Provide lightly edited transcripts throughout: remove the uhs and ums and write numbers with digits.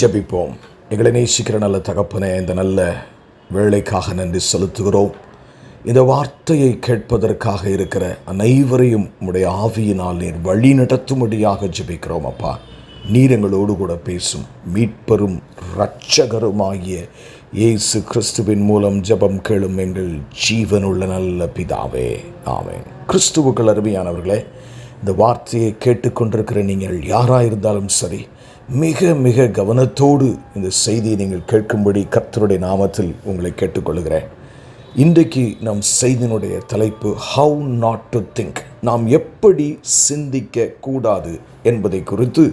ஜெபிப்போம். எங்களை நேசிக்கிற நல்ல தகப்பனே, இந்த நல்ல வேளைக்காக நன்றி செலுத்துகிறோம். இந்த வார்த்தையை கேட்பதற்காக இருக்கிற அனைவரையும் உம்முடைய ஆவியினால் நீர் வழி நடத்தும்படியாக ஜெபிக்கிறோம். அப்பா, நீர் எங்களோடு கூட பேசும். மீட்பரும் இரட்சகருமாகிய இயேசு கிறிஸ்துவின் மூலம் ஜெபம் கேளும் எங்கள் ஜீவனுள்ள நல்ல பிதாவே, ஆமென். கிறிஸ்துவுக்குள் அருமையானவர்களே, இந்த வார்த்தையை கேட்டுக்கொண்டிருக்கிற நீங்கள் யாராயிருந்தாலும் சரி, மிக மிக கவனத்தோடு இந்த செய்தியை நீங்கள் கேட்கும்படி கர்த்தருடைய நாமத்தில் உங்களை கேட்டுக்கொள்கிறேன். இன்றைக்கு நம் செய்தியினுடைய தலைப்பு ஹவு நாட் டு திங்க், நாம் எப்படி சிந்திக்க கூடாது என்பதை குறித்து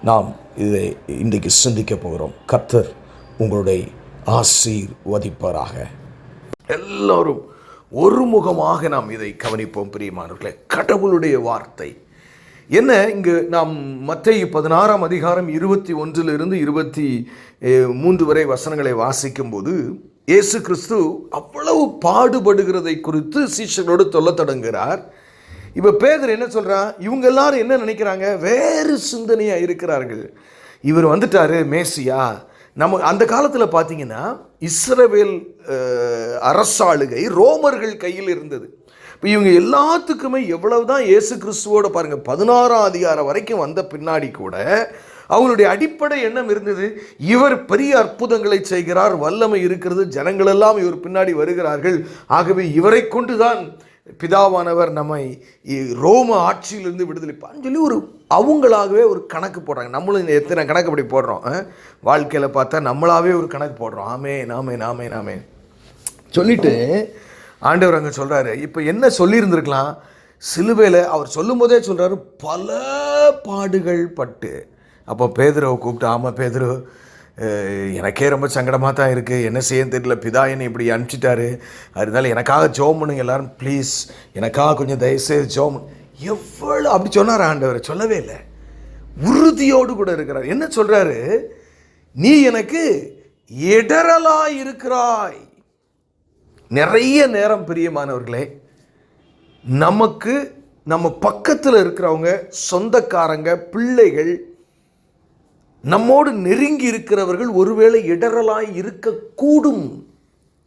நாம் இதை இன்றைக்கு சிந்திக்க போகிறோம். கர்த்தர் உங்களுடைய ஆசீர்வதிப்பாராக. எல்லோரும் ஒருமுகமாக நாம் இதை கவனிப்போம். பிரியமானவர்களே, கடவுளுடைய வார்த்தை என்ன? இங்கு நாம் மத்தேயு 16 அதிகாரம் 21 23 வரை வசனங்களை வாசிக்கும்போது இயேசு கிறிஸ்து அவ்வளவு பாடுபடுகிறதை குறித்து சீஷர்களோடு சொல்ல தொடங்குகிறார். இப்போ பேதுரு என்ன சொல்கிறான்? இவங்க எல்லாரும் என்ன நினைக்கிறாங்க? வேறு சிந்தனையாக இருக்கிறார்கள். இவர் வந்துட்டார் மேசியா. நம்ம அந்த காலத்தில் பார்த்தீங்கன்னா இஸ்ரவேல் அரசாளுகை ரோமர்கள் கையில் இருந்தது. இப்போ இவங்க எல்லாத்துக்குமே எவ்வளவு தான் இயேசு கிறிஸ்துவோட பாருங்கள் 16ஆம் அதிகாரம் வரைக்கும் வந்த பின்னாடி கூட அவங்களுடைய அடிப்படை எண்ணம் இருந்தது, இவர் பெரிய அற்புதங்களை செய்கிறார், வல்லமை இருக்கிறது, ஜனங்களெல்லாம் இவர் பின்னாடி வருகிறார்கள், ஆகவே இவரை கொண்டு தான் பிதாவானவர் நம்மை ரோம ஆட்சியிலிருந்து விடுதலைப்பான்னு சொல்லி ஒரு அவங்களாகவே ஒரு கணக்கு போடுறாங்க. நம்மளும் எத்தனை கணக்கு அப்படி போடுறோம் வாழ்க்கையில் பார்த்தா, நம்மளாவே ஒரு கணக்கு போடுறோம். ஆமே நாமே நாமே நாமே சொல்லிட்டு ஆண்டவர் அங்கே சொல்கிறாரு. இப்போ என்ன சொல்லியிருந்திருக்கலாம்? சிலுவையில் அவர் சொல்லும் போதே சொல்கிறாரு, பல பாடுகள் பட்டு. அப்போ பேதுருவை கூப்பிட்டு, ஆமாம் பேதுரு, எனக்கே ரொம்ப சங்கடமாக தான் இருக்குது, என்ன செய்ய தெரியல, பிதா என்னை இப்படி அனுப்பிச்சிட்டாரு, அதனால எனக்காக ஜெபம் பண்ணுங்க எல்லாரும் ப்ளீஸ், எனக்காக கொஞ்சம் தயவுசெய்து ஜெபம். எவ்வளோ அப்படி சொன்னார் ஆண்டவர்? சொல்லவே இல்லை. உறுதியோடு கூட இருக்கிறார். என்ன சொல்கிறாரு? நீ எனக்கு இடரலாய் இருக்கிறாய். நிறைய நேரம் பிரியமானவர்களே, நமக்கு நம்ம பக்கத்தில் இருக்கிறவங்க, சொந்தக்காரங்க, பிள்ளைகள், நம்மோடு நெருங்கி இருக்கிறவர்கள் ஒருவேளை இடரலாய் இருக்கக்கூடும்.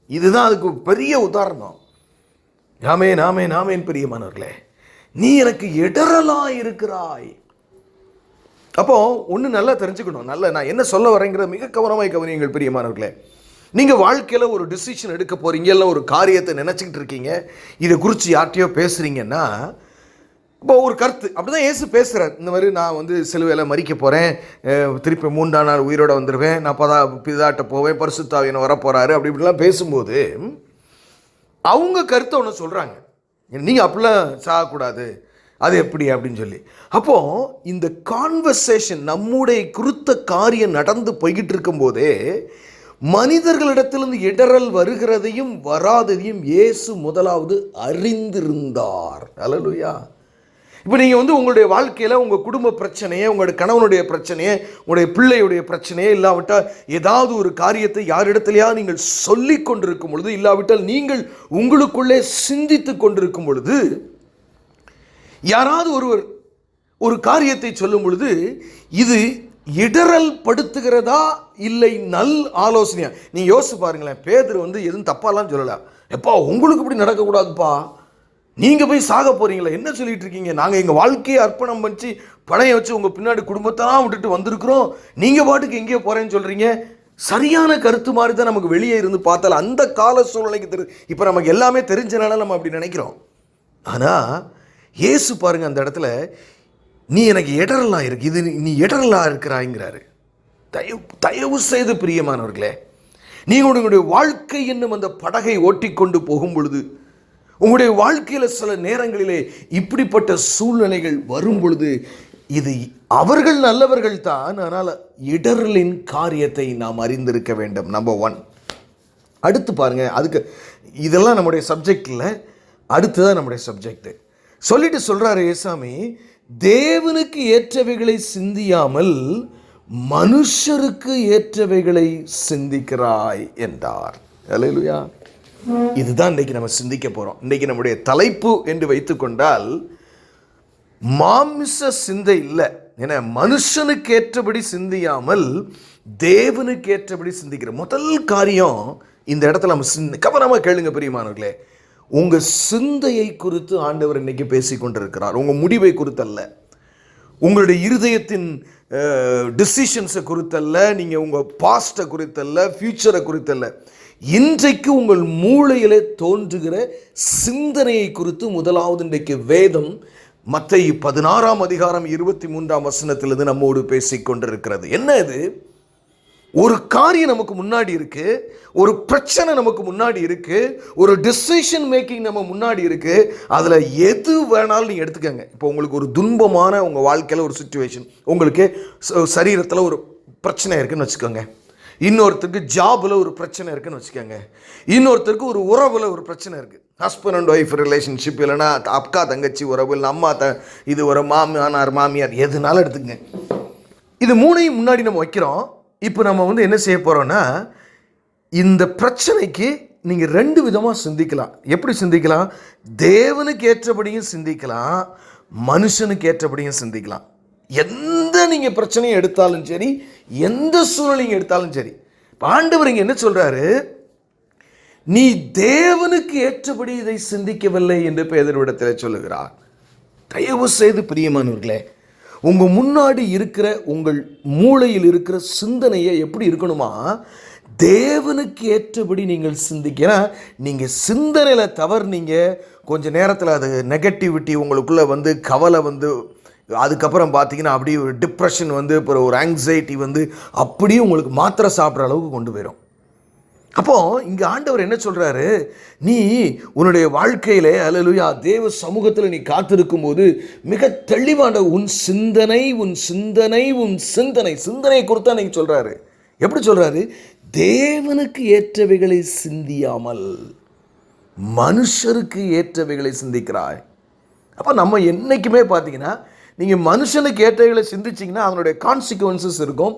இதுதான் அதுக்கு பெரிய உதாரணம். ஆமென் ஆமென் ஆமென். பிரியமானவர்களே, நீ எனக்கு இடரலாய் இருக்கிறாய். அப்போ ஒன்று நல்லா தெரிஞ்சுக்கணும். நான் என்ன சொல்ல வரேங்கிறத மிக கவனமாய் கவனியுங்கள் பிரியமானவர்களே. நீங்கள் வாழ்க்கையில் ஒரு டிசிஷன் எடுக்க போகிறீங்க, இல்லை ஒரு காரியத்தை நினச்சிக்கிட்டு இருக்கீங்க, இதை குறித்து யார்கிட்டையோ பேசுகிறீங்கன்னா, இப்போ ஒரு கருத்து அப்படி தான் இயேசு பேசுகிறார். இந்த மாதிரி நான் சிலுவையில் மரிக்க போகிறேன், திருப்பி 3ஆம் நாள் உயிரோடு வந்துடுவேன், நான் பிதாட்ட போவேன், பரிசுத்தாவியன் வரப்போகிறாரு, அப்படி இப்படிலாம் பேசும்போது அவங்க கருத்தை ஒன்று சொல்கிறாங்க, நீங்கள் அப்படிலாம் சாகக்கூடாது, அது எப்படி அப்படின்னு சொல்லி. அப்போது இந்த கான்வர்சேஷன் நம்முடைய குறித்த காரியம் நடந்து போய்கிட்டு இருக்கும்போதே மனிதர்களிடத்திலிருந்து இடரல் வருகிறதையும் வராததையும் இயேசு முதலாவது அறிந்திருந்தார். அல்லேலூயா. இப்போ நீங்கள் உங்களுடைய வாழ்க்கையில் உங்கள் குடும்ப பிரச்சனையை, உங்களுடைய கணவனுடைய பிரச்சனையை, உங்களுடைய பிள்ளையுடைய பிரச்சனையை, இல்லாவிட்டால் ஏதாவது ஒரு காரியத்தை யாரிடத்திலையா நீங்கள் சொல்லி கொண்டிருக்கும் பொழுது, இல்லாவிட்டால் நீங்கள் உங்களுக்குள்ளே சிந்தித்து கொண்டிருக்கும் பொழுது, யாராவது ஒருவர் ஒரு காரியத்தை சொல்லும் பொழுது இது இடரல் படுத்துகிறதா இல்லை நல் ஆலோசனையா? நீங்கள் யோசிச்சு பாருங்களேன். பேதுரு எதுவும் தப்பாலாம் சொல்லலாம். எப்பா உங்களுக்கு இப்படி நடக்கக்கூடாதுப்பா, நீங்கள் போய் சாக போகிறீங்களா, என்ன சொல்லிட்டு இருக்கீங்க, நாங்கள் எங்கள் வாழ்க்கையை அர்ப்பணம் பண்ணி பணையை வச்சு உங்கள் பின்னாடி குடும்பத்தெல்லாம் விட்டுட்டு வந்திருக்கிறோம், நீங்கள் பாட்டுக்கு எங்கேயோ போகிறேன்னு சொல்கிறீங்க, சரியான கருத்து மாதிரி தான் நமக்கு வெளியே இருந்து பார்த்தால் அந்த கால சூழ்நிலைக்கு இப்போ நமக்கு எல்லாமே தெரிஞ்சனால நம்ம அப்படி நினைக்கிறோம். ஆனால் இயேசு பாருங்கள் அந்த இடத்துல, நீ எனக்கு இடரலாம் இருக்கு, இது நீ இடரலாம் இருக்கிறாய்ங்கிறாரு. தயவு செய்து பிரியமானவர்களே, நீங்கள் உங்களுடைய வாழ்க்கை என்னும் அந்த படகை ஓட்டிக்கொண்டு போகும் பொழுது, உங்களுடைய வாழ்க்கையில் சில நேரங்களிலே இப்படிப்பட்ட சூழ்நிலைகள் வரும் பொழுது, இது அவர்கள் நல்லவர்கள் தான், ஆனால் இடரலின் காரியத்தை நாம் அறிந்திருக்க வேண்டும். நம்பர் 1. அடுத்து பாருங்கள், அதுக்கு இதெல்லாம் நம்முடைய சப்ஜெக்ட் இல்லை, அடுத்துதான் நம்முடைய சப்ஜெக்ட். சொல்லிட்டு சொல்கிறாரு ஏசாமி, தேவனுக்கு ஏற்றவைகளை சிந்தியாமல் மனுஷருக்கு ஏற்றவைகளை சிந்திக்கிறாய் என்றார். அல்லேலூயா. இதுதான் இன்றைக்கி நம்ம சிந்திக்க போகிறோம். இன்றைக்கி நம்முடைய தலைப்பு என்று வைத்துக்கொண்டால் மாமிச சிந்தை இல்லை, ஏன்னா மனுஷனுக்கு ஏற்றபடி சிந்தியாமல் தேவனுக்கு ஏற்றபடி சிந்திக்கிற முதல் காரியம் இந்த இடத்துல நம்ம கவனமாக கேளுங்க பிரியமானவர்களே. உங்கள் சிந்தையை குறித்து ஆண்டவர் இன்னைக்கு பேசி கொண்டிருக்கிறார். உங்கள் முடிவை குறித்தல்ல, உங்களுடைய இருதயத்தின் டிசிஷன்ஸை குறித்தல்ல, நீங்கள் உங்கள் பாஸ்ட்டை குறித்தல்ல, ஃப்யூச்சரை குறித்தல்ல, இன்றைக்கு உங்கள் மூளையிலே தோன்றுகிற சிந்தனையை குறித்து முதலாவது இன்றைக்கு வேதம் மத்தேயு 16ஆம் அதிகாரம் 23ஆம் வசனத்திலிருந்து நம்மோடு பேசிக் கொண்டிருக்கிறது. என்ன இது? ஒரு காரியம் நமக்கு முன்னாடி இருக்கு, ஒரு பிரச்சனை நமக்கு முன்னாடி இருக்கு, ஒரு டிசிஷன் மேக்கிங் நம்ம முன்னாடி இருக்கு. அதில் எது வேணாலும் நீங்கள் எடுத்துக்கங்க. இப்போ உங்களுக்கு ஒரு துன்பமான உங்கள் வாழ்க்கையில் ஒரு சுச்சுவேஷன், உங்களுக்கு சரீரத்தில் ஒரு பிரச்சனை இருக்குன்னு வச்சுக்கோங்க, இன்னொருத்தருக்கு ஜாபில் ஒரு பிரச்சனை இருக்குன்னு வச்சுக்கோங்க, இன்னொருத்தருக்கு ஒரு உறவில் ஒரு பிரச்சனை இருக்குது, ஹஸ்பண்ட் அண்ட் ஒய்ஃப் ரிலேஷன்ஷிப், இல்லைனா அக்கா தங்கச்சி உறவு, இல்லை அம்மா இது ஒரு மாமனார் மாமியார், எதுனாலும் எடுத்துக்கங்க. இது மூணையும் முன்னாடி நம்ம வைக்கிறோம். இப்போ நம்ம என்ன செய்ய போகிறோன்னா, இந்த பிரச்சனைக்கு நீங்கள் 2 விதமாக சிந்திக்கலாம். எப்படி சிந்திக்கலாம்? தேவனுக்கு ஏற்றபடியும் சிந்திக்கலாம், மனுஷனுக்கு ஏற்றபடியும் சிந்திக்கலாம். எந்த நீங்கள் பிரச்சனையை எடுத்தாலும் சரி, எந்த சூழ்நிலையும் எடுத்தாலும் சரி, ஆண்டவர் இங்கே என்ன சொல்கிறாரு? நீ தேவனுக்கு ஏற்றபடி இதை சிந்திக்கவில்லை என்று பேதுருவிடத்தில் சொல்லுகிறார். தயவு செய்து பிரியமானவர்களே, உங்கள் முன்னாடி இருக்கிற உங்கள் மூளையில் இருக்கிற சிந்தனையை எப்படி இருக்கணுமா? தேவனுக்கு ஏற்றபடி நீங்கள் சிந்திக்கிற, நீங்கள் சிந்தனையில் தவறுனீங்க, கொஞ்சம் நேரத்தில் அது நெகட்டிவிட்டி உங்களுக்குள்ளே கவலை அதுக்கப்புறம் பார்த்தீங்கன்னா அப்படியே ஒரு டிப்ரெஷன் அப்புறம் ஒரு ஆங்ஸைட்டி அப்படியே உங்களுக்கு மாத்திரை சாப்பிட்ற அளவுக்கு கொண்டு போயிடும். அப்போது இங்கே ஆண்டவர் என்ன சொல்கிறாரு? நீ உன்னுடைய வாழ்க்கையில் அல்லேலூயா தேவ சமூகத்தில் நீ காத்திருக்கும் போது மிக தெளிவான உன் சிந்தனை சிந்தனை குறித்து அன்னைக்கு சொல்கிறாரு. எப்படி சொல்கிறாரு? தேவனுக்கு ஏற்றவைகளை சிந்தியாமல் மனுஷருக்கு ஏற்றவைகளை சிந்திக்கிறாய். அப்போ நம்ம என்றைக்குமே பார்த்தீங்கன்னா, நீங்கள் மனுஷனுக்கு ஏற்றவைகளை சிந்திச்சிங்கன்னா அதனுடைய கான்சிக்வன்சஸ் இருக்கும்,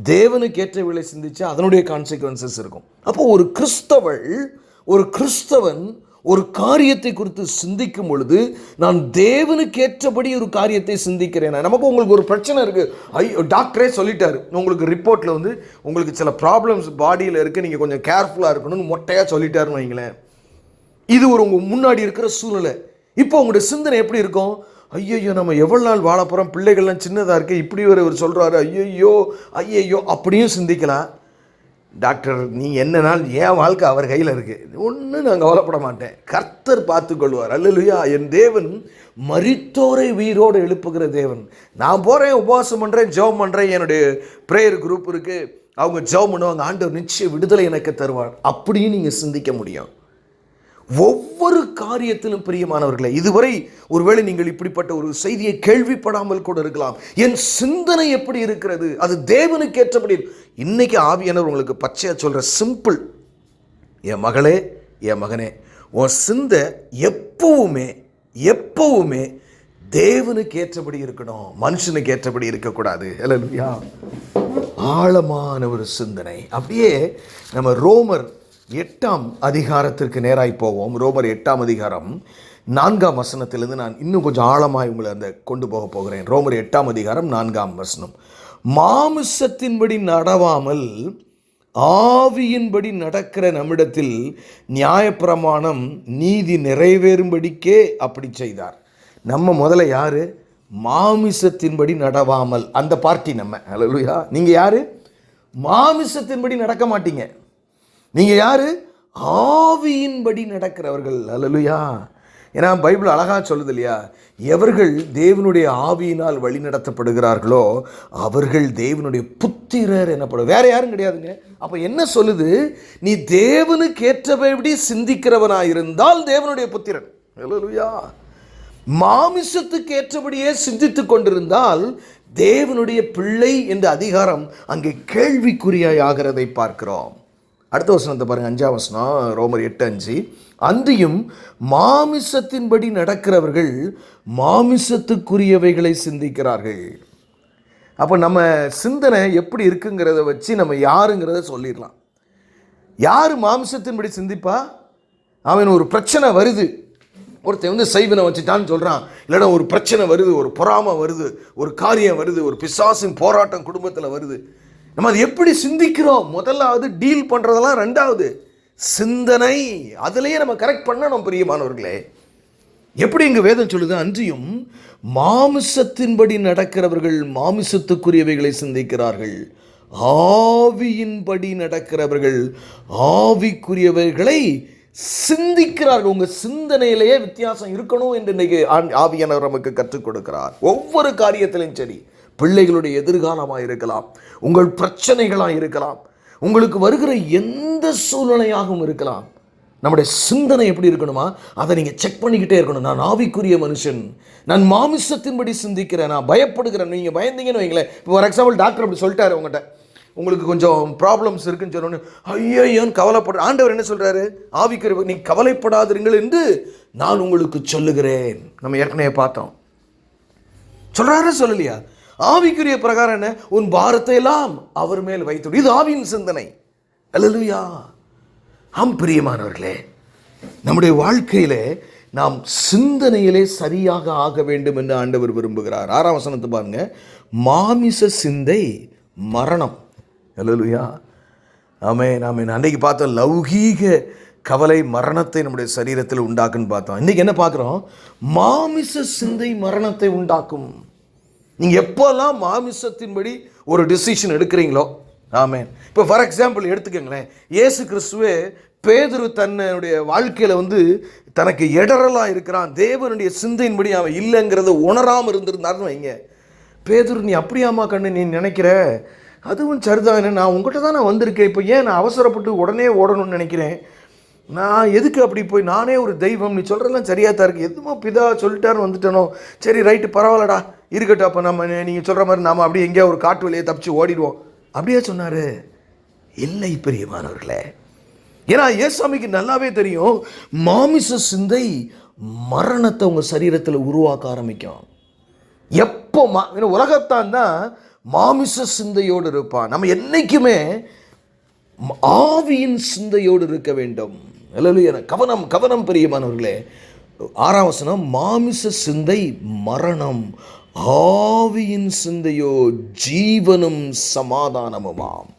தேவனுக்கு ஏற்றவைகளை சிந்திச்சா அதனுடைய கான்சிக்வன்சஸ் இருக்கும். அப்போ ஒரு கிறிஸ்தவன் ஒரு காரியத்தை குறித்து சிந்திக்கும் பொழுது, நான் தேவனுக்கு ஏற்றபடி ஒரு காரியத்தை சிந்திக்கிறேன். நமக்கு உங்களுக்கு ஒரு பிரச்சனை இருக்குது, ஐயோ டாக்டரே சொல்லிட்டாரு, உங்களுக்கு ரிப்போர்ட்டில் உங்களுக்கு சில ப்ராப்ளம்ஸ் பாடியில் இருக்குது, நீங்கள் கொஞ்சம் கேர்ஃபுல்லாக இருக்கணும்னு மொட்டையாக சொல்லிட்டாருன்னு வைங்களேன். இது உங்கள் முன்னாடி இருக்கிற சூழ்நிலை. இப்போ உங்களுடைய சிந்தனை எப்படி இருக்கும்? ஐயையோ நம்ம எவ்வளோ நாள் வாழ போகிறோம், பிள்ளைகள்லாம் சின்னதாக இருக்குது, இப்படி ஒரு சொல்கிறாரு, ஐயையோ அப்படியும் சிந்திக்கலாம். டாக்டர் நீங்கள் என்ன நாள் என் வாழ்க்கை அவர் கையில் இருக்குது, ஒன்றும் நான் கவலைப்பட மாட்டேன், கர்த்தர் பார்த்துக்கொள்வார். அல்லேலூயா. என் தேவன் மரித்தோரை உயிரோடு எழுப்புகிற தேவன். நான் போகிறேன், உபவாசம் பண்ணுறேன், ஜெபம் பண்ணுறேன், என்னுடைய ப்ரேயர் குரூப் இருக்குது, அவங்க ஜெபம் பண்ணுவாங்க, ஆண்டவர் நிச்சய விடுதலை எனக்கு தருவார். அப்படியும் நீங்கள் சிந்திக்க முடியும். ஒவ்வொரு காரியத்திலும் பிரியமானவர்களே, இதுவரை ஒருவேளை நீங்கள் இப்படிப்பட்ட ஒரு செய்தியை கேள்விப்படாமல் கூட இருக்கலாம். என் சிந்தனை எப்படி இருக்கிறது, அது தேவனுக்கு ஏற்றபடி. இன்னைக்கு ஆவியானவர் உங்களுக்கு பச்சையா சொல்ற சிம்பிள், என் மகளே என் மகனே, உன் சிந்தை எப்பவுமே தேவனுக்கு ஏற்றபடி இருக்கணும், மனுஷனுக்கு ஏற்றபடி இருக்கக்கூடாது. அல்லேலூயா. ஆழமான ஒரு சிந்தனை. அப்படியே நம்ம ரோமர் 8ஆம் அதிகாரத்திற்கு நேராய் போவோம். ரோமர் 8ஆம் அதிகாரம் 4ஆம் வசனத்திலிருந்து நான் இன்னும் கொஞ்சம் ஆழமாய் உங்களை கொண்டு போகிறேன். ரோமர் 8ஆம் அதிகாரம் 4ஆம் வசனம். மாமிசத்தின்படி நடவாமல் ஆவியின்படி நடக்கிற நம்மிடத்தில் நியாயப்பிரமாணம் நீதி நிறைவேறும்படிக்கே அப்படி செய்தார். நம்ம முதல்ல யாரு? மாமிசத்தின்படி நடவாமல், அந்த பார்ட்டி நம்ம. அல்லேலூயா. நீங்கள் யாரு? மாமிசத்தின்படி நடக்க மாட்டீங்க. நீங்கள் யார்? ஆவியின்படி நடக்கிறவர்கள். அல்லேலூயா. ஏன்னா பைபிள் அழகாக சொல்லுது இல்லையா, எவர்கள் தேவனுடைய ஆவியினால் வழி நடத்தப்படுகிறார்களோ அவர்கள் தேவனுடைய புத்திரர் எனப்படும். வேற யாரும் கிடையாதுங்க. அப்போ என்ன சொல்லுது? நீ தேவனுக்கு ஏற்றபடி சிந்திக்கிறவனாயிருந்தால் தேவனுடைய புத்திரன். அல்லேலூயா. மாமிசத்துக்கு ஏற்றபடியே சிந்தித்துக் கொண்டிருந்தால் தேவனுடைய பிள்ளை என்ற அதிகாரம் அங்கே கேள்விக்குறியாய் ஆகிறதை பார்க்கிறோம். அடுத்த வசனத்தை பாருங்க, 5ஆம் வசனம், ரோமர் 8:5. அன்றியும் மாமிசத்தின்படி நடக்கிறவர்கள் மாமிசத்துக்குரியவைகளை சிந்திக்கிறார்கள். அப்போ நம்ம சிந்தனை எப்படி இருக்குங்கிறத வச்சு நம்ம யாருங்கிறத சொல்லிடலாம். யார் மாமிசத்தின்படி சிந்திப்பா? அவன் ஒரு பிரச்சனை வருது, ஒருத்தன் செய்வனை வச்சுட்டான்னு சொல்கிறான், இல்லைன்னா ஒரு பிரச்சனை வருது, ஒரு பொறாமை வருது, ஒரு காரியம் வருது, ஒரு பிசாசின் போராட்டம் குடும்பத்தில் வருது. நம்ம அது எப்படி சிந்திக்கிறோம்? முதலாவது டீல் பண்ணுறதெல்லாம், ரெண்டாவது சிந்தனை. அதுலேயே நம்ம கரெக்ட் பண்ணணும் பிரியமானவர்களே. எப்படி இங்கே வேதம் சொல்லுது? அன்றியும் மாமிசத்தின்படி நடக்கிறவர்கள் மாமிசத்துக்குரியவைகளை சிந்திக்கிறார்கள், ஆவியின்படி நடக்கிறவர்கள் ஆவிக்குரியவைகளை சிந்திக்கிறார்கள். உங்கள் சிந்தனையிலேயே வித்தியாசம் இருக்கணும் என்று இன்றைக்கு ஆவியானவர் நமக்கு கற்றுக் கொடுக்கிறார். ஒவ்வொரு காரியத்திலும் சரி, பிள்ளைகளுடைய எதிர்காலமாக இருக்கலாம், உங்கள் பிரச்சனைகளாக இருக்கலாம், உங்களுக்கு வருகிற எந்த சூழ்நிலையாகவும் இருக்கலாம், நம்முடைய சிந்தனை எப்படி இருக்கணுமா? அதை நீங்கள் செக் பண்ணிக்கிட்டே இருக்கணும். நான் ஆவிக்குரிய மனுஷன், நான் மாமிசத்தின்படி சிந்திக்கிறேன், நான் பயப்படுகிறேன். நீங்கள் பயந்தீங்கன்னு வைங்களேன். இப்போ ஃபார் எக்ஸாம்பிள் டாக்டர் அப்படி சொல்லிட்டாரு உங்கள்கிட்ட, உங்களுக்கு கொஞ்சம் ப்ராப்ளம்ஸ் இருக்குன்னு சொன்னோன்னு ஐயோன்னு கவலைப்படுற ஆண்டவர் என்ன சொல்கிறாரு? ஆவிக்குரிய நீ கவலைப்படாதீர்கள் என்று நான் உங்களுக்கு சொல்லுகிறேன். நம்ம ஏற்கனவே பார்த்தோம். சொல்கிறாரு சொல்லலையா? ஆவிக்குரிய பிரகாரம் என்ன? உன் பாரத்தை எல்லாம் அவர் மேல் வைத்து. இது ஆவியின் சிந்தனை. அல்லேலூயா. ஆம் பிரியமானவர்களே, நம்முடைய வாழ்க்கையிலே நாம் சிந்தனையிலே சரியாக ஆக வேண்டும் என்று ஆண்டவர் விரும்புகிறார். 6ஆம் வசனத்தை பாருங்க, மாமிச சிந்தை மரணம். அல்லேலூயா. ஆமென் ஆமென். அன்றைக்கு பார்த்தோம், லௌகீக கவலை மரணத்தை நம்முடைய சரீரத்தில் உண்டாக்குன்னு பார்த்தோம். இன்றைக்கி என்ன பார்க்குறோம்? மாமிச சிந்தை மரணத்தை உண்டாக்கும். நீங்கள் எப்போல்லாம் மாமிசத்தின்படி ஒரு டிசிஷன் எடுக்கிறீங்களோ, ஆமென். இப்போ ஃபார் எக்ஸாம்பிள் எடுத்துக்கோங்களேன், இயேசு கிறிஸ்துவே பேதுரு தன்னுடைய வாழ்க்கையில் தனக்கு இடரலாக இருக்கிறான், தேவனுடைய சிந்தையின்படி அவன் இல்லைங்கிறத உணராமல் இருந்திருந்தாருன்னு வைங்க. பேதுரு, நீ அப்படியாமா கண்ணு நீ நினைக்கிற? அதுவும் சரிதான், நான் உங்கள்கிட்ட தான் நான் வந்திருக்கேன், இப்போ ஏன் நான் அவசரப்பட்டு உடனே ஓடணும்னு நினைக்கிறேன்? நான் எதுக்கு அப்படி போய், நானே ஒரு தெய்வம், நீ சொல்கிறதெல்லாம் சரியாக தான் இருக்குது, எதுவும் பிதா சொல்லிட்டாருன்னு வந்துட்டனோ, சரி ரைட்டு பரவாயில்லடா இருக்கட்டும், அப்போ நம்ம நீங்கள் சொல்கிற மாதிரி நாம் அப்படியே எங்கேயா ஒரு காட்டு வழியை தப்பிச்சு ஓடிடுவோம் அப்படியே சொன்னார்? இல்லை பிரியமானவர்களே. ஏன்னா ஏசாமிக்கு நல்லாவே தெரியும், மாமிச சிந்தை மரணத்தை உங்கள் சரீரத்தில் உருவாக்க ஆரம்பிக்கும். எப்போ உலகத்தான் தான் மாமிச சிந்தையோடு இருப்பான். நம்ம என்னைக்குமே ஆவியின் சிந்தையோடு இருக்க வேண்டும். கவனம் கவனம் பிரியமானவர்களே. 6ஆம் வசனம், மாமிச சிந்தை மரணம், ஆவியின் சிந்தையோ ஜீவனும் சமாதானமுமாம்.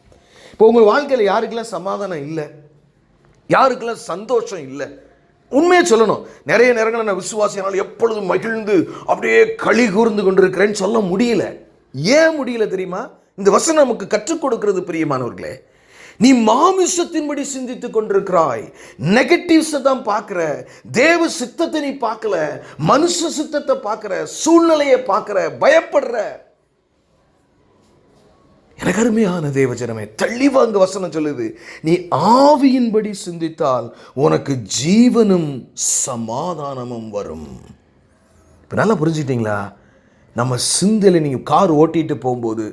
இப்போ உங்கள் வாழ்க்கையில் யாருக்கெல்லாம் சமாதானம் இல்லை, யாருக்கெல்லாம் சந்தோஷம் இல்லை? உண்மையை சொல்லணும், நிறைய நேரங்கள் நான் விசுவாசியானால் எப்பொழுதும் மகிழ்ந்து அப்படியே களி கூர்ந்து கொண்டிருக்கிறேன்னு சொல்ல முடியல. ஏன் முடியல தெரியுமா? இந்த வசனம் நமக்கு கற்றுக் கொடுக்கிறது பிரியமானவர்களே. நீ மாமிசத்தின்படி சிந்தித்துக் கொண்டிருக்கிறாய், நெகட்டிவ்ஸை தான் பார்க்கிற, தேவ சித்தத்தை நீ பார்க்கல, மனுஷ சித்தத்தை பார்க்கிற, சூழ்நிலையை பார்க்கிற, பயப்படுற. எனக்கு அருமையான தேவஜனமே, தெளிவாக அங்க வசனம் சொல்லுது, நீ ஆவியின்படி சிந்தித்தால் உனக்கு ஜீவனும் சமாதானமும் வரும். இப்போ நல்லா புரிஞ்சுக்கிட்டீங்களா? நம்ம சிந்தையில் நீங்கள் கார் ஓட்டிகிட்டு போகும்போது,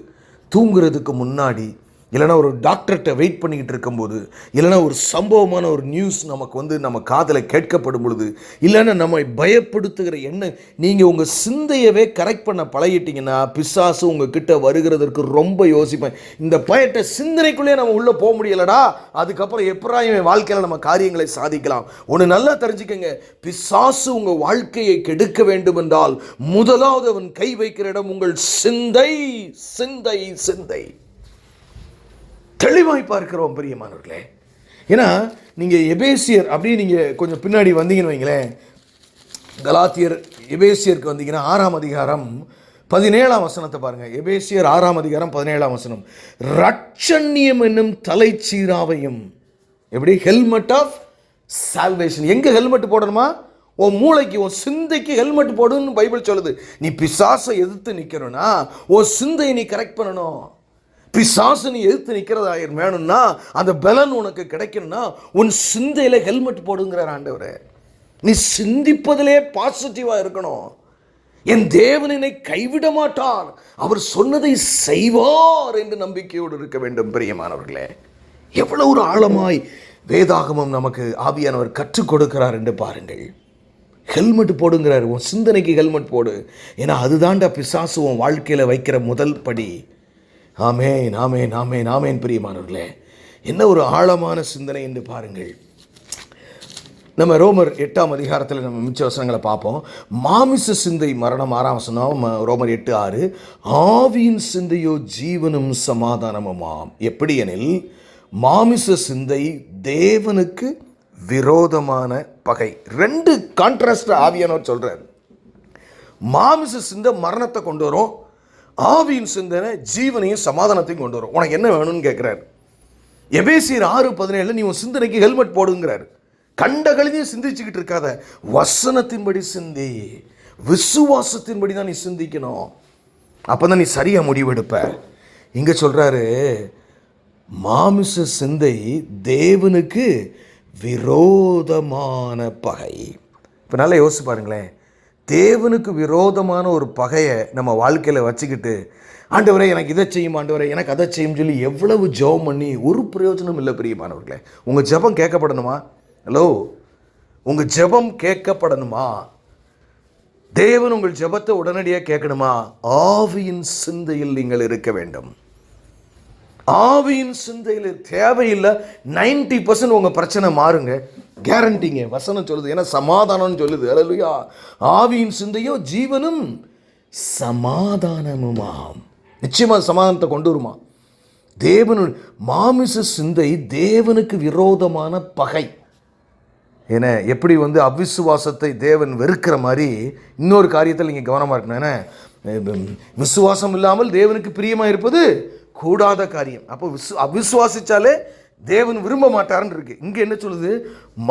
தூங்குறதுக்கு முன்னாடி, இல்லைனா ஒரு டாக்டர்கிட்ட வெயிட் பண்ணிக்கிட்டு இருக்கும்போது, இல்லைனா ஒரு சம்பவமான ஒரு நியூஸ் நமக்கு நம்ம காதில் கேட்கப்படும் பொழுது, இல்லைன்னா நம்மை பயப்படுத்துகிற எண்ணம், நீங்கள் உங்கள் சிந்தையவே கரெக்ட் பண்ண பழகிட்டீங்கன்னா பிசாசு உங்கள் கிட்ட வருகிறதற்கு ரொம்ப யோசிப்பேன். இந்த பயட்ட சிந்தனைக்குள்ளே நம்ம உள்ளே போக முடியலடா, அதுக்கப்புறம் எப்படா என் வாழ்க்கையில் நம்ம காரியங்களை சாதிக்கலாம்? ஒன்று நல்லா தெரிஞ்சுக்கங்க, பிசாசு உங்கள் வாழ்க்கையை கெடுக்க வேண்டும் என்றால் முதலாவது அவன் கை வைக்கிற இடம் உங்கள் சிந்தை. சிந்தை சிந்தை தெளிவாய் பார்க்கிறோம் பிரியமானவர்களே. ஏன்னா நீங்கள் எபேசியர் அப்படியே நீங்கள் கொஞ்சம் பின்னாடி வந்தீங்கன்னு வைங்களேன், கலாத்தியர் எபேசியருக்கு வந்தீங்கன்னா 6ஆம் அதிகாரம் 17ஆம் வசனத்தை பாருங்க. எபேசியர் 6ஆம் அதிகாரம் 17ஆம் வசனம். ரட்சண்யம் என்னும் தலைச்சீராவையும், எப்படி? Helmet of salvation. எங்க ஹெல்மெட் போடணுமா? உன் மூளைக்கு, உன் சிந்தைக்கு ஹெல்மெட் போடுன்னு பைபிள் சொல்லுது. நீ பிசாசை எதிர்த்து நிற்கணும்னா உன் சிந்தையை நீ கரெக்ட் பண்ணணும். பிசாசு நீ எதிர்த்து நிற்கிறதா வேணும்னா, அந்த பலன் உனக்கு கிடைக்கணும்னா உன் சிந்தையில ஹெல்மெட் போடுங்கிறார் ஆண்டவர். நீ சிந்திப்பதிலே பாசிட்டிவா இருக்கணும். என் தேவன் என்னை கைவிட மாட்டார், அவர் சொன்னதை செய்வார் என்று நம்பிக்கையோடு இருக்க வேண்டும். பிரியமானவர்களே, எவ்வளவு ஒரு ஆழமாய் வேதாகமம் நமக்கு ஆவியானவர் கற்றுக் கொடுக்கிறார் என்று பாருங்கள். ஹெல்மெட் போடுங்கிறார். உன் சிந்தனைக்கு ஹெல்மெட் போடு. ஏன்னா அதுதான்டா பிசாசு உன் வாழ்க்கையில் வைக்கிற முதல் படி. ஆமேன், ஆமேன், ஆமேன், ஆமேன். பிரியமானவர்களே, என்ன ஒரு ஆழமான சிந்தனை என்று பாருங்கள். நம்ம ரோமர் 8ஆம் அதிகாரத்தில் நம்ம மிச்ச வசனங்களை பார்ப்போம். மாமிச சிந்தை மரணம், 6ஆம் வசனம். ரோமர் 8:6. ஆவியின் சிந்தையோ ஜீவனும் சமாதானமுமாம். எப்படி எனில், மாமிச சிந்தை தேவனுக்கு விரோதமான பகை. 2 கான்ட்ராஸ்ட் ஆவியானவர் சொல்றார். மாமிச சிந்தை மரணத்தை கொண்டு வரும், ஆவியின் சிந்தனை ஜீவனையும் சமாதானத்தையும் கொண்டு வரும். உனக்கு என்ன வேணும்னு கேட்கிறார். எபேசியர் 6:17 நீ உன் சிந்தனைக்கு ஹெல்மெட் போடுங்கிறார். கண்ட கழுதையும் சிந்திச்சுக்கிட்டு இருக்காத, வசனத்தின்படி சிந்தி, விசுவாசத்தின்படி தான் நீ சிந்திக்கணும். அப்பதான் நீ சரியா முடிவெடுப்ப. இங்க சொல்றாரு, மாமிச சிந்தை தேவனுக்கு விரோதமான பகை. இப்போ நல்லா யோசிச்சு பாருங்களேன். தேவனுக்கு விரோதமான ஒரு பகையை நம்ம வாழ்க்கையில் வச்சுக்கிட்டு, ஆண்டவரே எனக்கு இதை செய்யும், ஆண்டவரே எனக்கு அதை செய்யும் சொல்லி எவ்வளவு ஜெபம் பண்ணி ஒரு பிரயோஜனம் இல்லை. பிரியமானவர்களே, உங்கள் ஜெபம் கேட்கப்படணுமா? ஹலோ, உங்கள் ஜெபம் கேட்கப்படணுமா? தேவன் உங்கள் ஜெபத்தை உடனடியாக கேட்கணுமா? ஆவியின் சிந்தையில் நீங்கள் இருக்க வேண்டும். ஆவியின் சிந்தையில் தேவையில்லை. 90% உங்கள் பிரச்சனை மாறுங்க, கேரண்டிங்க. வசனம் சொல்லுது, ஏன்னா சமாதானம் சொல்லுது. அல்லேலூயா. ஆவியின் சிந்தையோ ஜீவனும் சமாதானமுமாம். நிச்சயமாக சமாதானத்தை கொண்டு வருமா? தேவனு மாமிச சிந்தை தேவனுக்கு விரோதமான பகை. ஏன்னா எப்படி அவிசுவாசத்தை தேவன் வெறுக்கிற மாதிரி இன்னொரு காரியத்தில் நீங்கள் கவனமாக இருக்கணும். ஏன்னா விசுவாசம் இல்லாமல் தேவனுக்கு பிரியமாக இருப்பது கூடாத காரியம். அப்போ அவிசுவாசிச்சாலே தேவன் விரும்ப மாட்டார்ன்னு இருக்கு. இங்கே என்ன சொல்லுது?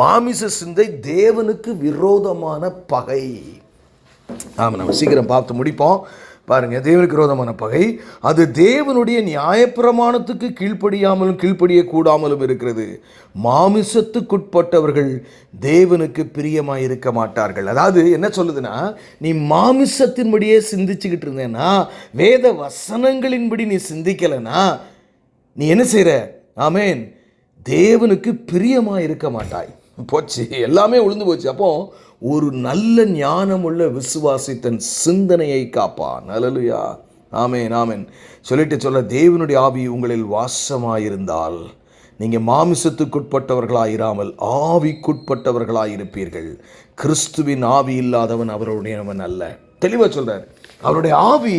மாமிச சிந்தை தேவனுக்கு விரோதமான பகை. ஆமாம், நம்ம சீக்கிரம் பார்த்து முடிப்போம். பாருங்க, தேவனுக்கு விரோதமான பகை அது தேவனுடைய நியாயப்பிரமாணத்துக்கு கீழ்ப்படியாமலும் கீழ்ப்படியக்கூடாமலும் இருக்கிறது. மாமிசத்துக்குட்பட்டவர்கள் தேவனுக்கு பிரியமாக இருக்க மாட்டார்கள். அதாவது என்ன சொல்லுதுன்னா, நீ மாமிசத்தின்படியே சிந்திச்சுக்கிட்டு இருந்தேன்னா, வேத வசனங்களின்படி நீ சிந்திக்கலைன்னா நீ என்ன செய்கிற? ஆமேன், தேவனுக்கு பிரியமாக இருக்க மாட்டாய். போச்சு, எல்லாமே உளுந்து போச்சு. அப்போ ஒரு நல்ல ஞானமுள்ள விசுவாசி தன் சிந்தனையை காப்பான். அல்லேலூயா. ஆமேன், ஆமேன். சொல்ல தேவனுடைய ஆவி உங்களில் வாசமாயிருந்தால் நீங்கள் மாமிசத்துக்குட்பட்டவர்களாயிராமல் ஆவிக்குட்பட்டவர்களாயிருப்பீர்கள். கிறிஸ்துவின் ஆவி இல்லாதவன் அவருடையவன் அல்ல. தெளிவாக சொல்றார். அவருடைய ஆவி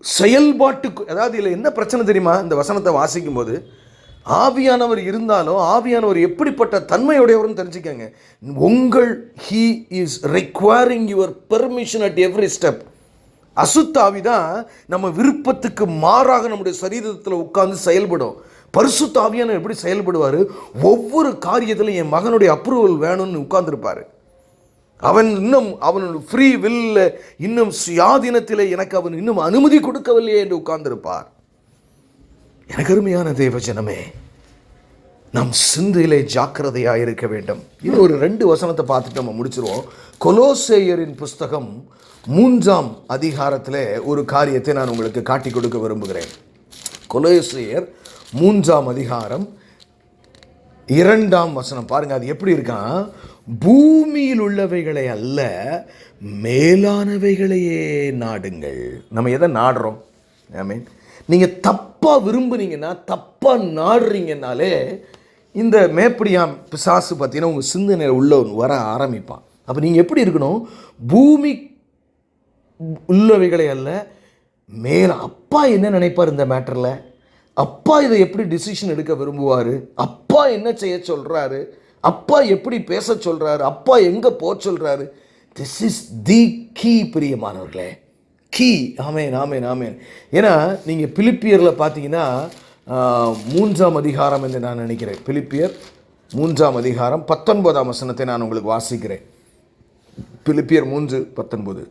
செயல்பாட்டுக்கு, அதாவது இதில் என்ன பிரச்சனை தெரியுமா? இந்த வசனத்தை வாசிக்கும் போது ஆவியானவர் இருந்தாலும் ஆவியானவர் எப்படிப்பட்ட தன்மையுடையவர்னு தெரிஞ்சுக்கங்க. He is requiring your permission at every step. அசுத்த ஆவி தான் நம்ம விருப்பத்துக்கு மாறாக நம்முடைய சரீரத்தில் உட்கார்ந்து செயல்படும். பரிசுத்த ஆவியானவர் எப்படி செயல்படுவார்? ஒவ்வொரு காரியத்திலும் என் மகனுடைய அப்ரூவல் வேணும்னு உட்கார்ந்துருப்பார். அவன் ஃப்ரீ வில், இன்னும் சுயாதீனத்தில் எனக்கு அவன் இன்னும் அனுமதி கொடுக்கவில்லையே என்று உட்கார்ந்திருப்பார். எனக்கு அருமையான தேவ ஜனமே, நம் சிந்தையிலே ஜாக்கிரதையாக இருக்க வேண்டும். இன்னும் ஒரு 2 வசனத்தை பார்த்துட்டு நம்ம முடிச்சிருவோம். கொலோசேயரின் புஸ்தகம் 3ஆம் அதிகாரத்தில் ஒரு காரியத்தை நான் உங்களுக்கு காட்டி கொடுக்க விரும்புகிறேன். கொலோசேயர் 3ஆம் அதிகாரம் 2ஆம் வசனம் பாருங்க. அது எப்படி இருக்கான்? பூமியில் உள்ளவைகளை அல்ல, மேலானவைகளையே நாடுங்கள். நம்ம எதை நாடுறோம்? ஐ மீன், நீங்கள் தப்பாக விரும்புனீங்கன்னா, தப்பாக நாடுறீங்கன்னாலே இந்த மேப்படியாம் பிசாசு பார்த்தீங்கன்னா உங்கள் சிந்தனையில் உள்ள வர ஆரம்பிப்பான். அப்போ நீங்கள் எப்படி இருக்கணும்? பூமி உள்ளவைகளை அல்ல, மேலே. அப்பா என்ன நினைப்பார் இந்த மேட்டரில்? அப்பா இதை எப்படி டிசிஷன் எடுக்க விரும்புவார்? அப்பா என்ன செய்ய சொல்கிறாரு? அப்பா எப்படி பேச சொல்கிறாரு? அப்பா எங்கே போக சொல்கிறாரு? This is the key. பிரியமானவர்களே, கீ. ஆமேன், ஆமேன், ஆமேன். ஏன்னா நீங்கள் பிலிப்பியரில் பார்த்தீங்கன்னா 3ஆம் அதிகாரம் என்று நான் நினைக்கிறேன். பிலிப்பியர் 3ஆம் அதிகாரம் 19ஆம் வசனத்தை நான் உங்களுக்கு வாசிக்கிறேன். பிலிப்பியர் 3:19.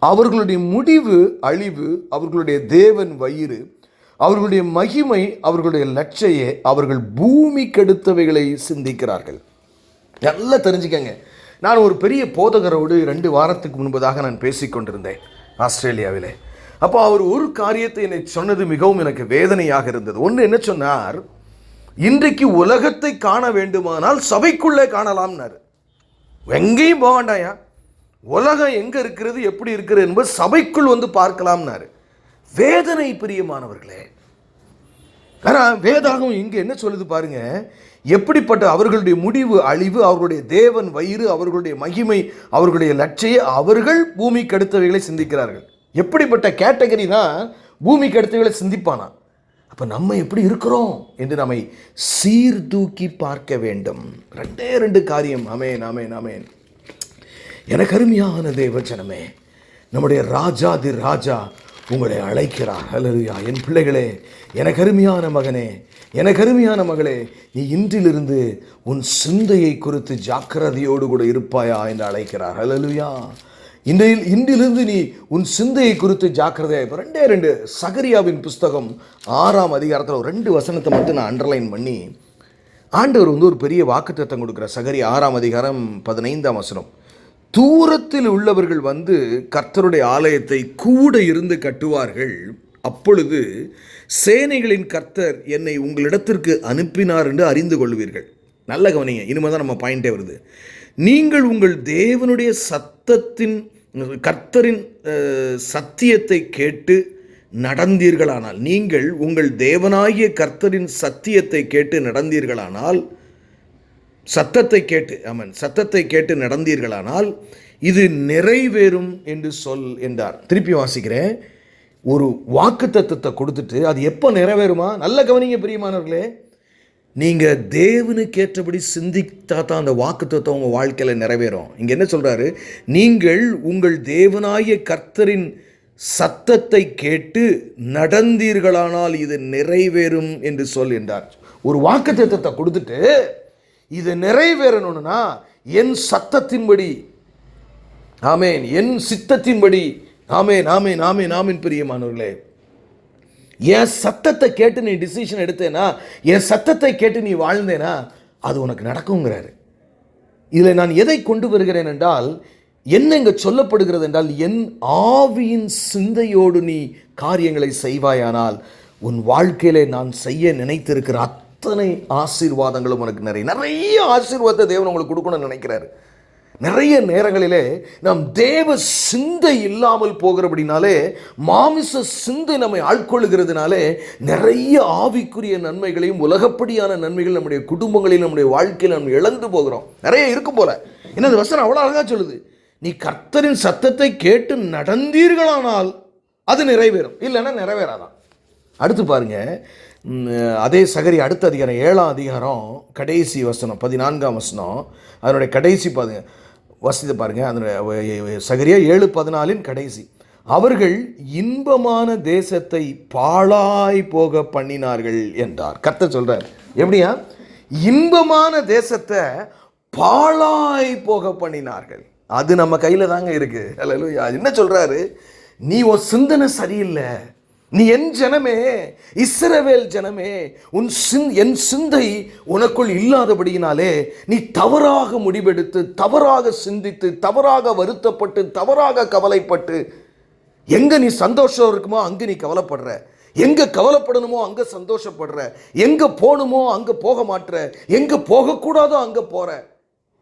அவர்களுடைய முடிவு அழிவு, அவர்களுடைய தேவன் வயிறு, அவர்களுடைய மகிமை, அவர்களுடைய லட்சையே, அவர்கள் பூமி கெடுத்தவைகளை சிந்திக்கிறார்கள். நல்லா தெரிஞ்சுக்கங்க. நான் ஒரு பெரிய போதகரோடு 2 வாரத்துக்கு முன்பதாக நான் பேசிக்கொண்டிருந்தேன் ஆஸ்திரேலியாவிலே. அப்போ அவர் ஒரு காரியத்தை என்னை சொன்னது மிகவும் எனக்கு வேதனையாக இருந்தது. ஒன்று என்ன சொன்னார், இன்றைக்கு உலகத்தை காண வேண்டுமானால் சபைக்குள்ளே காணலாம்னாரு. எங்கேயும் போக வேண்டாயா, உலகம் எங்கே இருக்கிறது எப்படி இருக்கிறது என்பது சபைக்குள் வந்து பார்க்கலாம்னாரு. வேதனை பிரியமானவர்களே. ஆனால் வேதாகம் இங்கே என்ன சொல்லுது பாருங்க, எப்படிப்பட்ட அவர்களுடைய முடிவு அழிவு, அவர்களுடைய தேவன் வயிறு, அவர்களுடைய மகிமை, அவர்களுடைய லட்சிய, அவர்கள் பூமிக்கு அடுத்தவைகளை சிந்திக்கிறார்கள். எப்படிப்பட்ட கேட்டகரி தான் பூமிக்கு அடுத்தவைகளை சிந்திப்பானா? அப்போ நம்ம எப்படி இருக்கிறோம் என்று நம்மை சீர்தூக்கி பார்க்க வேண்டும். 2 காரியம். ஆமேன், ஆமேன், ஆமேன். எனக்கு அருமையான தேவஜனமே, நம்முடைய ராஜாதி ராஜா உங்களை அழைக்கிறார். அல்லேலூயா. என் பிள்ளைகளே, எனக்கு அருமையான மகனே, எனக்கு அருமையான மகளே, நீ இன்றிலிருந்து உன் சிந்தையை குறித்து ஜாக்கிரதையோடு கூட இருப்பாயா என்று அழைக்கிறார். அல்லேலூயா. இன்றிலிருந்து நீ உன் சிந்தையை குறித்து ஜாக்கிரதையாக. 2 சகரியாவின் புஸ்தகம் 6ஆம் அதிகாரத்தில் 2 வசனத்தை மட்டும் நான் அண்டர்லைன் பண்ணி, ஆண்டவர் ஒரு பெரிய வாக்குத்தத்தம் கொடுக்குற. சகரியா 6ஆம் அதிகாரம் 15ஆம் வசனம். தூரத்தில் உள்ளவர்கள் வந்து கர்த்தருடைய ஆலயத்தை கூட இருந்து கட்டுவார்கள், அப்பொழுது சேனைகளின் கர்த்தர் என்னை உங்களிடத்திற்கு அனுப்பினார் என்று அறிந்து கொள்வீர்கள். நல்ல கவனிங்க, இனிமே தான் நம்ம பாயிண்டே வருது. நீங்கள் உங்கள் தேவனுடைய கர்த்தரின் சத்தியத்தை கேட்டு நடந்தீர்களானால், நீங்கள் உங்கள் தேவனாகிய கர்த்தரின் சத்தியத்தை கேட்டு நடந்தீர்களானால், சத்தத்தை கேட்டு நடந்தீர்களானால் இது நிறைவேறும் என்று சொல் என்றார். திருப்பி வாசிக்கிறேன். ஒரு வாக்குத்தத்தத்தை கொடுத்துட்டு அது எப்போ நிறைவேறுமா? நல்ல கவனிங்க பிரியமானவர்களே. நீங்கள் தேவனுக்கு ஏற்றபடி சிந்தித்தா தான் அந்த வாக்குத்தத்தம் உங்கள் வாழ்க்கையில் நிறைவேறும். இங்கே என்ன சொல்கிறாரு? நீங்கள் உங்கள் தேவனாகிய கர்த்தரின் சத்தத்தை கேட்டு நடந்தீர்களானால் இது நிறைவேறும் என்று சொல் என்றார். ஒரு வாக்குத்தத்தத்தை கொடுத்துட்டு இது நிறைவேறணும்னா என் சத்தத்தின்படி, ஆமேன், என் சித்தத்தின்படி, ஆமேன், ஆமேன், ஆமேன், ஆமேன். பிரியமானவர்களே, என் சத்தத்தை கேட்டு நீ டிசிஷன் எடுத்தேனா, என் சத்தத்தை கேட்டு நீ வாழ்ந்தேனா அது உனக்கு நடக்குங்கிறாரு. இதில் நான் எதை கொண்டு வருகிறேன் என்றால், என்ன இங்கே சொல்லப்படுகிறது என்றால், என் ஆவியின் சிந்தையோடு நீ காரியங்களை செய்வாயானால் உன் வாழ்க்கையிலே நான் செய்ய நினைத்திருக்கிற அத்தனை ஆசீர்வாதங்களும் உனக்கு நிறைய ஆசீர்வாதத்தை தேவன் உங்களுக்கு கொடுக்கணும்னு நினைக்கிறாரு. நிறைய நேரங்களிலே நாம் தேவ சிந்தை இல்லாமல் போகிறபடினாலே, மாமிச சிந்தை நம்மை ஆட்கொள்ளுகிறதுனாலே நிறைய ஆவிக்குரிய நன்மைகளையும் உலகப்படியான நன்மைகள் நம்முடைய குடும்பங்களில் நம்முடைய வாழ்க்கையில் நம்ம இழந்து போகிறோம். நிறைய இருக்கும் போல. என்ன இந்த வசனம் அவ்வளோ அழகாக சொல்லுது, நீ கர்த்தரின் சத்தத்தை கேட்டு நடந்தீர்களானால் அது நிறைவேறும், இல்லைன்னா நிறைவேறாதான். அடுத்து பாருங்க, அதே சகரி அடுத்த அதிகாரம் 7ஆம் அதிகாரம் கடைசி வசனம் 14ஆம் வசனம், அதனுடைய கடைசி வசதி பாருங்க. அதனுடைய சகரியா 7:14 கடைசி. அவர்கள் இன்பமான தேசத்தை பாழாய் போக பண்ணினார்கள் என்றார். கர்த்தர் சொல்றார். எப்படியா? இன்பமான தேசத்தை பாழாய் போக பண்ணினார்கள். அது நம்ம கையில் தாங்க இருக்கு. அல்லேலூயா. என்ன சொல்றாரு? நீ உன் சிந்தனை சரியில்லை, நீ என் ஜனமே, இஸ்ரவேல் ஜனமே, என் சிந்தை உனக்குள் இல்லாதபடியினாலே நீ தவறாக முடிவெடுத்து, தவறாக சிந்தித்து, தவறாக வருத்தப்பட்டு, தவறாக கவலைப்பட்டு, எங்க நீ சந்தோஷம் இருக்குமோ அங்கே நீ கவலைப்படுற, எங்க கவலைப்படணுமோ அங்க சந்தோஷப்படுற, எங்க போகணுமோ அங்க போக மாட்ற, எங்க போகக்கூடாதோ அங்க போற.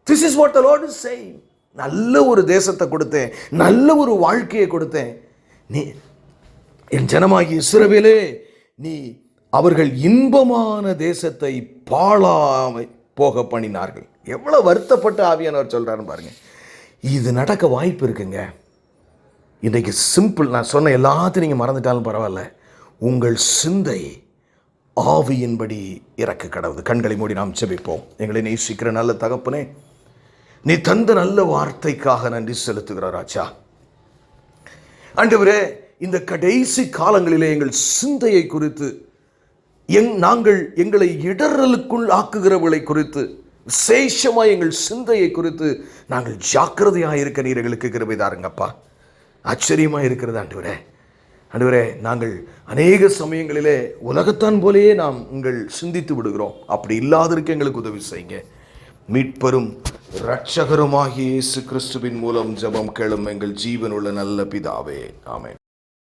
This is what the Lord is saying. நல்ல ஒரு தேசத்தை கொடுத்தேன், நல்ல ஒரு வாழ்க்கையை கொடுத்தேன், நீ என் ஜனமாகிய இஸ்ரவேலே, நீ அவர்கள் இன்பமான தேசத்தை பாழாய் போக பண்ணினார்கள். எவ்வளவு வருத்தப்பட்ட ஆவியானவர் சொல்றாருன்னு பாருங்க. இது நடக்க வாய்ப்பு இருக்குங்க. இன்றைக்கு சிம்பிள், நான் சொன்ன எல்லாத்தையும் நீங்கள் மறந்துட்டாலும் பரவாயில்ல, உங்கள் சிந்தை ஆவியின்படி இறக்க கடவுது. கண்களை மூடி நாம் ஜெபிப்போம். எங்களை நேசிக்கிற நல்ல தகப்பனே, நீ தந்த நல்ல வார்த்தைக்காக நன்றி செலுத்துகிறார் ராஜா. ஆண்டவரே, இந்த கடைசி காலங்களிலே எங்கள் சிந்தையை குறித்து, நாங்கள் எங்களை இடறலுக்குள் ஆக்குகிறவர்களை குறித்து, விசேஷமாக எங்கள் சிந்தையை குறித்து நாங்கள் ஜாக்கிரதையாக இருக்க நீர் எங்களுக்கு கிருபை தாருங்கப்பா. ஆச்சரியமாக இருக்கிறது ஆண்டவரே. ஆண்டவரே, நாங்கள் அநேக சமயங்களிலே உலகத்தான் போலேயே நாம் உங்கள் சிந்தித்து விடுகிறோம். அப்படி இல்லாதிருக்க எங்களுக்கு உதவி செய்யுங்க. மீட்பரும் இரட்சகருமாகிய இயேசு கிறிஸ்துவின் மூலம் ஜெபம் கேளும் எங்கள் ஜீவனுள்ள நல்ல பிதாவே, ஆமென்.